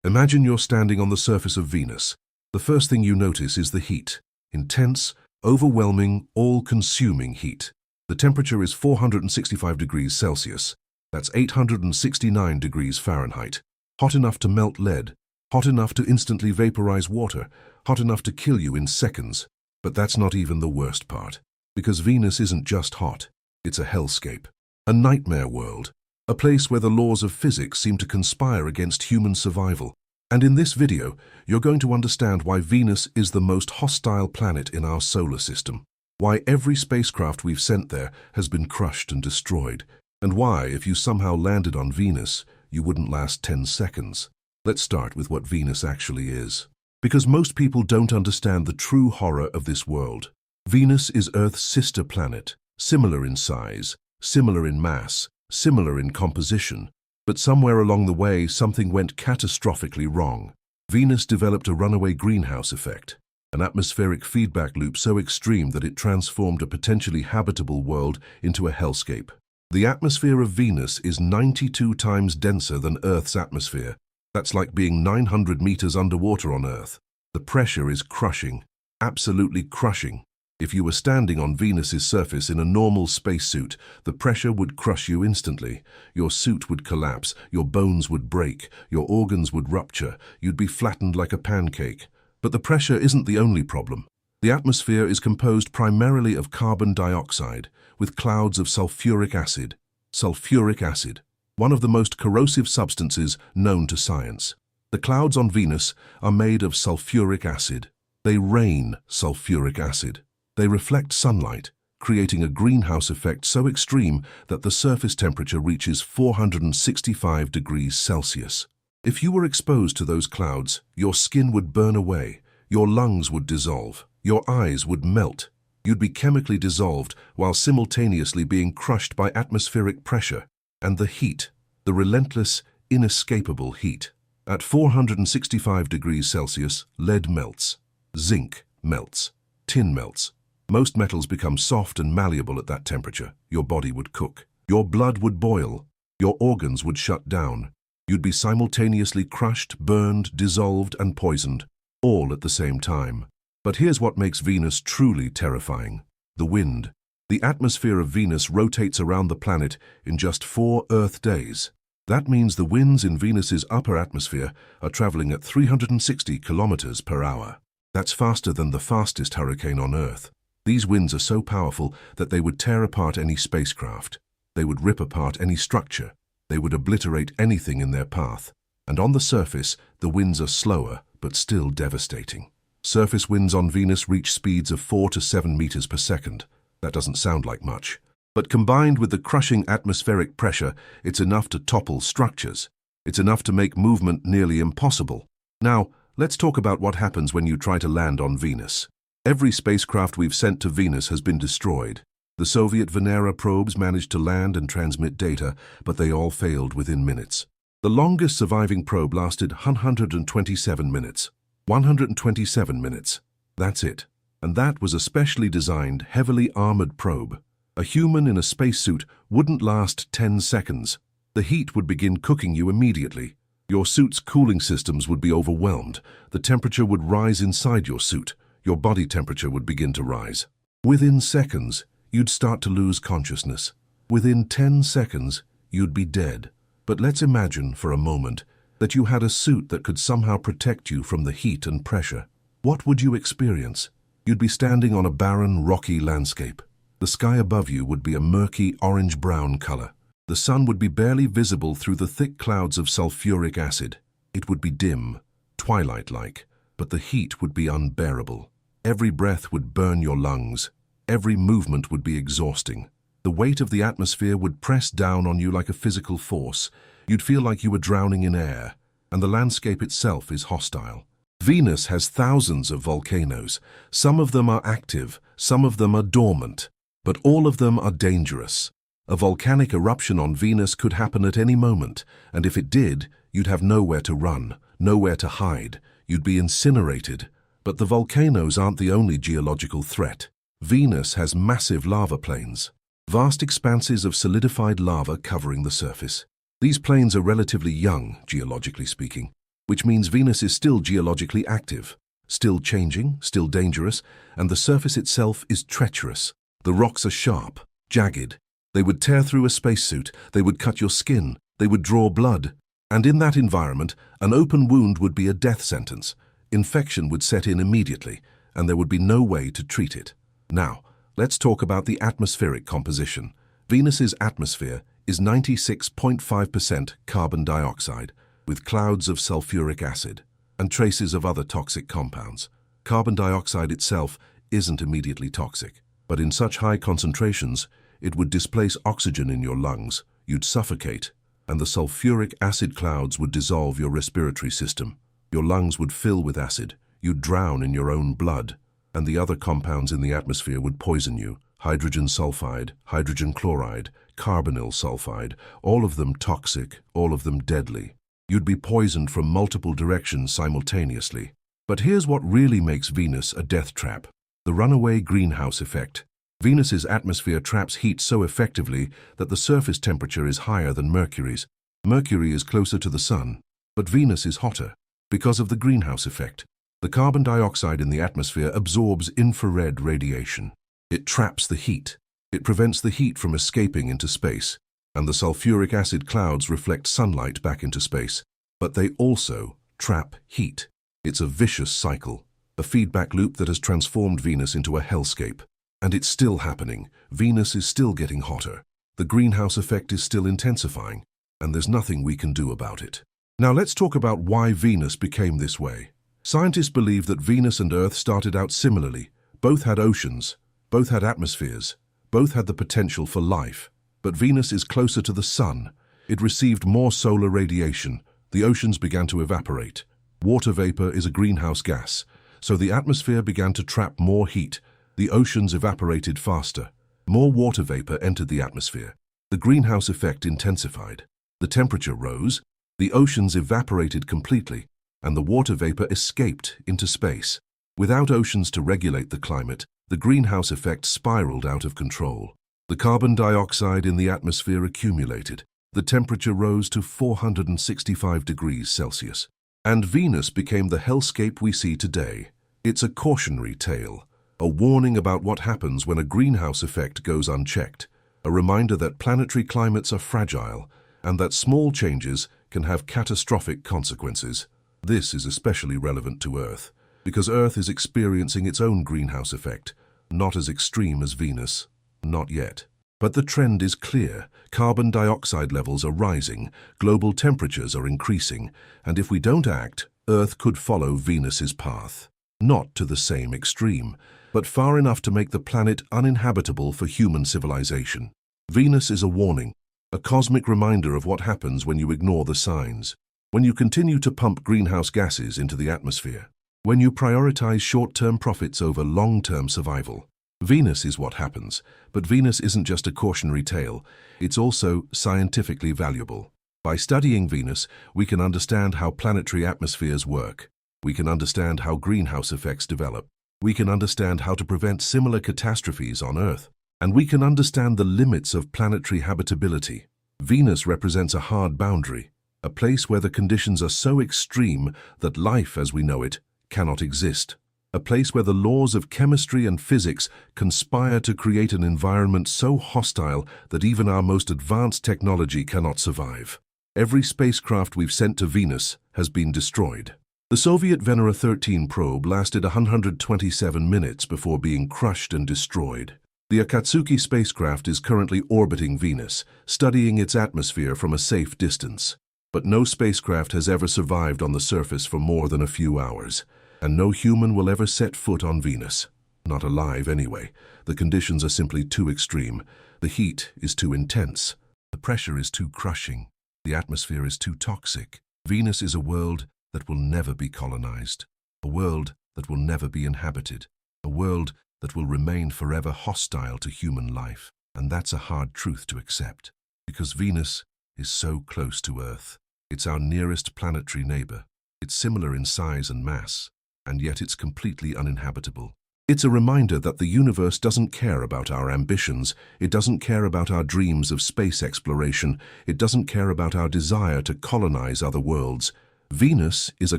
Imagine you're standing on the surface of Venus. The first thing you notice is the heat. Intense, overwhelming, all-consuming heat. The temperature is 465 degrees Celsius. That's 869 degrees Fahrenheit. Hot enough to melt lead. Hot enough to instantly vaporize water. Hot enough to kill you in seconds. But that's not even the worst part. Because Venus isn't just hot. It's a hellscape. A nightmare world. A place where the laws of physics seem to conspire against human survival. And in this video, you're going to understand why Venus is the most hostile planet in our solar system. Why every spacecraft we've sent there has been crushed and destroyed. And why, if you somehow landed on Venus, you wouldn't last 10 seconds. Let's start with what Venus actually is. Because most people don't understand the true horror of this world. Venus is Earth's sister planet, similar in size, similar in mass, similar in composition. But somewhere along the way, something went catastrophically wrong. Venus developed a runaway greenhouse effect, an atmospheric feedback loop so extreme that it transformed a potentially habitable world into a hellscape. The atmosphere of Venus is 92 times denser than Earth's atmosphere. That's like being 900 meters underwater on Earth. The pressure is crushing, absolutely crushing. If you were standing on Venus's surface in a normal spacesuit, the pressure would crush you instantly. Your suit would collapse, your bones would break, your organs would rupture, you'd be flattened like a pancake. But the pressure isn't the only problem. The atmosphere is composed primarily of carbon dioxide, with clouds of sulfuric acid. Sulfuric acid, one of the most corrosive substances known to science. The clouds on Venus are made of sulfuric acid. They rain sulfuric acid. They reflect sunlight, creating a greenhouse effect so extreme that the surface temperature reaches 465 degrees Celsius. If you were exposed to those clouds, your skin would burn away, your lungs would dissolve, your eyes would melt. You'd be chemically dissolved while simultaneously being crushed by atmospheric pressure and the heat, the relentless, inescapable heat. At 465 degrees Celsius, lead melts, zinc melts, tin melts. Most metals become soft and malleable at that temperature. Your body would cook. Your blood would boil. Your organs would shut down. You'd be simultaneously crushed, burned, dissolved, and poisoned, all at the same time. But here's what makes Venus truly terrifying. The wind. The atmosphere of Venus rotates around the planet in just 4 Earth days. That means the winds in Venus's upper atmosphere are traveling at 360 kilometers per hour. That's faster than the fastest hurricane on Earth. These winds are so powerful that they would tear apart any spacecraft. They would rip apart any structure. They would obliterate anything in their path. And on the surface, the winds are slower, but still devastating. Surface winds on Venus reach speeds of 4 to 7 meters per second. That doesn't sound like much. But combined with the crushing atmospheric pressure, it's enough to topple structures. It's enough to make movement nearly impossible. Now, let's talk about what happens when you try to land on Venus. Every spacecraft we've sent to Venus has been destroyed. The Soviet Venera probes managed to land and transmit data, but they all failed within minutes. The longest surviving probe lasted 127 minutes. 127 minutes. That's it. And that was a specially designed, heavily armored probe. A human in a spacesuit wouldn't last 10 seconds. The heat would begin cooking you immediately. Your suit's cooling systems would be overwhelmed. The temperature would rise inside your suit. Your body temperature would begin to rise. Within seconds, you'd start to lose consciousness. Within 10 seconds, you'd be dead. But let's imagine for a moment that you had a suit that could somehow protect you from the heat and pressure. What would you experience? You'd be standing on a barren, rocky landscape. The sky above you would be a murky orange-brown color. The sun would be barely visible through the thick clouds of sulfuric acid. It would be dim, twilight-like, but the heat would be unbearable. Every breath would burn your lungs. Every movement would be exhausting. The weight of the atmosphere would press down on you like a physical force. You'd feel like you were drowning in air, and the landscape itself is hostile. Venus has thousands of volcanoes. Some of them are active, some of them are dormant, but all of them are dangerous. A volcanic eruption on Venus could happen at any moment, and if it did, you'd have nowhere to run, nowhere to hide. You'd be incinerated. But the volcanoes aren't the only geological threat. Venus has massive lava plains, vast expanses of solidified lava covering the surface. These plains are relatively young, geologically speaking. which means Venus is still geologically active, still changing, still dangerous, and the surface itself is treacherous. The rocks are sharp, jagged. They would tear through a spacesuit, they would cut your skin, they would draw blood. And in that environment, an open wound would be a death sentence. Infection would set in immediately, and there would be no way to treat it. Now, let's talk about the atmospheric composition. Venus's atmosphere is 96.5% carbon dioxide, with clouds of sulfuric acid and traces of other toxic compounds. Carbon dioxide itself isn't immediately toxic, but in such high concentrations, it would displace oxygen in your lungs, you'd suffocate, and the sulfuric acid clouds would dissolve your respiratory system. Your lungs would fill with acid, you'd drown in your own blood, and the other compounds in the atmosphere would poison you. Hydrogen sulfide, hydrogen chloride, carbonyl sulfide, all of them toxic, all of them deadly. You'd be poisoned from multiple directions simultaneously. But here's what really makes Venus a death trap: the runaway greenhouse effect. Venus's atmosphere traps heat so effectively that the surface temperature is higher than Mercury's. Mercury is closer to the Sun, but Venus is hotter because of the greenhouse effect. The carbon dioxide in the atmosphere absorbs infrared radiation. It traps the heat. It prevents the heat from escaping into space, and the sulfuric acid clouds reflect sunlight back into space. But they also trap heat. It's a vicious cycle, a feedback loop that has transformed Venus into a hellscape. And it's still happening. Venus is still getting hotter. The greenhouse effect is still intensifying, and there's nothing we can do about it. Now let's talk about why Venus became this way. Scientists believe that Venus and Earth started out similarly. Both had oceans, both had atmospheres, both had the potential for life. But Venus is closer to the Sun. It received more solar radiation. The oceans began to evaporate. Water vapor is a greenhouse gas, so the atmosphere began to trap more heat. The oceans evaporated faster. More water vapor entered the atmosphere. The greenhouse effect intensified. The temperature rose, the oceans evaporated completely, and the water vapor escaped into space. Without oceans to regulate the climate, the greenhouse effect spiraled out of control. The carbon dioxide in the atmosphere accumulated. The temperature rose to 465 degrees Celsius. And Venus became the hellscape we see today. It's a cautionary tale, a warning about what happens when a greenhouse effect goes unchecked, a reminder that planetary climates are fragile and that small changes can have catastrophic consequences. This is especially relevant to Earth, because Earth is experiencing its own greenhouse effect, not as extreme as Venus, not yet. But the trend is clear. Carbon dioxide levels are rising, global temperatures are increasing, and if we don't act, Earth could follow Venus's path. Not to the same extreme, but far enough to make the planet uninhabitable for human civilization. Venus is a warning, a cosmic reminder of what happens when you ignore the signs, when you continue to pump greenhouse gases into the atmosphere, when you prioritize short-term profits over long-term survival. Venus is what happens, but Venus isn't just a cautionary tale, it's also scientifically valuable. By studying Venus, we can understand how planetary atmospheres work. We can understand how greenhouse effects develop. We can understand how to prevent similar catastrophes on Earth. And we can understand the limits of planetary habitability. Venus represents a hard boundary, a place where the conditions are so extreme that life as we know it cannot exist. A place where the laws of chemistry and physics conspire to create an environment so hostile that even our most advanced technology cannot survive. Every spacecraft we've sent to Venus has been destroyed. The Soviet Venera 13 probe lasted 127 minutes before being crushed and destroyed. The Akatsuki spacecraft is currently orbiting Venus, studying its atmosphere from a safe distance. But no spacecraft has ever survived on the surface for more than a few hours. And no human will ever set foot on Venus. Not alive, anyway. The conditions are simply too extreme. The heat is too intense. The pressure is too crushing. The atmosphere is too toxic. Venus is a world that will never be colonized. A world that will never be inhabited. A world that will remain forever hostile to human life. And that's a hard truth to accept. Because Venus is so close to Earth. It's our nearest planetary neighbor. It's similar in size and mass. And yet it's completely uninhabitable. It's a reminder that the universe doesn't care about our ambitions, it doesn't care about our dreams of space exploration, it doesn't care about our desire to colonize other worlds. Venus is a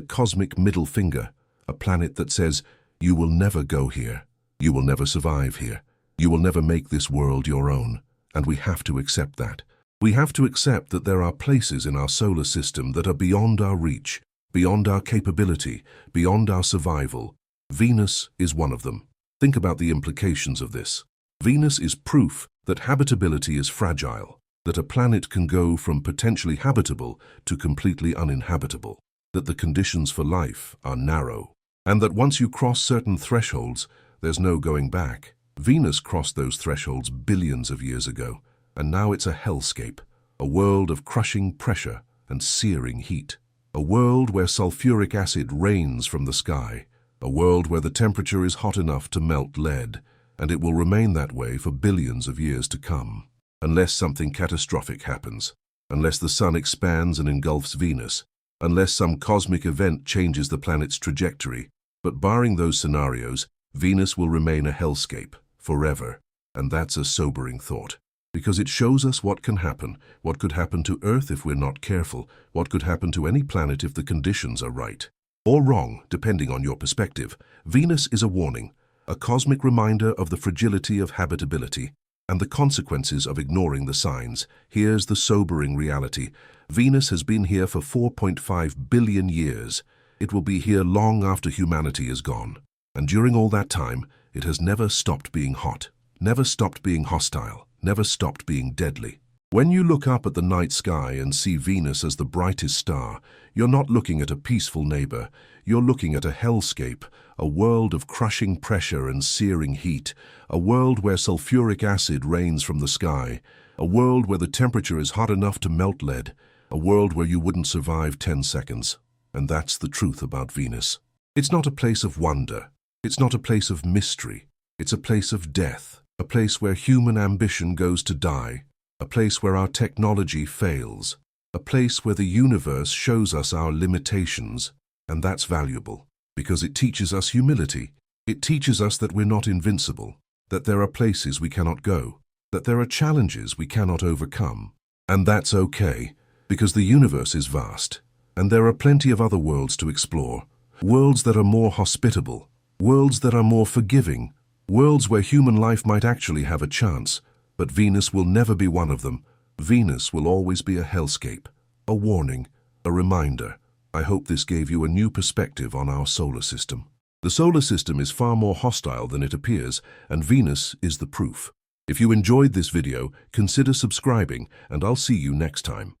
cosmic middle finger, a planet that says, you will never go here, you will never survive here, you will never make this world your own, and we have to accept that. We have to accept that there are places in our solar system that are beyond our reach, beyond our capability, beyond our survival. Venus is one of them. Think about the implications of this. Venus is proof that habitability is fragile, that a planet can go from potentially habitable to completely uninhabitable, that the conditions for life are narrow, and that once you cross certain thresholds, there's no going back. Venus crossed those thresholds billions of years ago, and now it's a hellscape, a world of crushing pressure and searing heat, a world where sulfuric acid rains from the sky, a world where the temperature is hot enough to melt lead, and it will remain that way for billions of years to come, unless something catastrophic happens, unless the sun expands and engulfs Venus, unless some cosmic event changes the planet's trajectory. But barring those scenarios, Venus will remain a hellscape forever, and that's a sobering thought, because it shows us what can happen, what could happen to Earth if we're not careful, what could happen to any planet if the conditions are right. Or wrong, depending on your perspective. Venus is a warning, a cosmic reminder of the fragility of habitability and the consequences of ignoring the signs. Here's the sobering reality. Venus has been here for 4.5 billion years. It will be here long after humanity is gone. And during all that time, it has never stopped being hot, never stopped being hostile, never stopped being deadly. When you look up at the night sky and see Venus as the brightest star, you're not looking at a peaceful neighbor. You're looking at a hellscape, a world of crushing pressure and searing heat, a world where sulfuric acid rains from the sky, a world where the temperature is hot enough to melt lead, a world where you wouldn't survive 10 seconds. And that's the truth about Venus. It's not a place of wonder. It's not a place of mystery. It's a place of death, a place where human ambition goes to die, a place where our technology fails, a place where the universe shows us our limitations. And that's valuable, because it teaches us humility. It teaches us that we're not invincible, that there are places we cannot go, that there are challenges we cannot overcome. And that's okay, because the universe is vast, and there are plenty of other worlds to explore, worlds that are more hospitable, worlds that are more forgiving, worlds where human life might actually have a chance. But Venus will never be one of them. Venus will always be a hellscape, a warning, a reminder. I hope this gave you a new perspective on our solar system. The solar system is far more hostile than it appears, and Venus is the proof. If you enjoyed this video, consider subscribing, and I'll see you next time.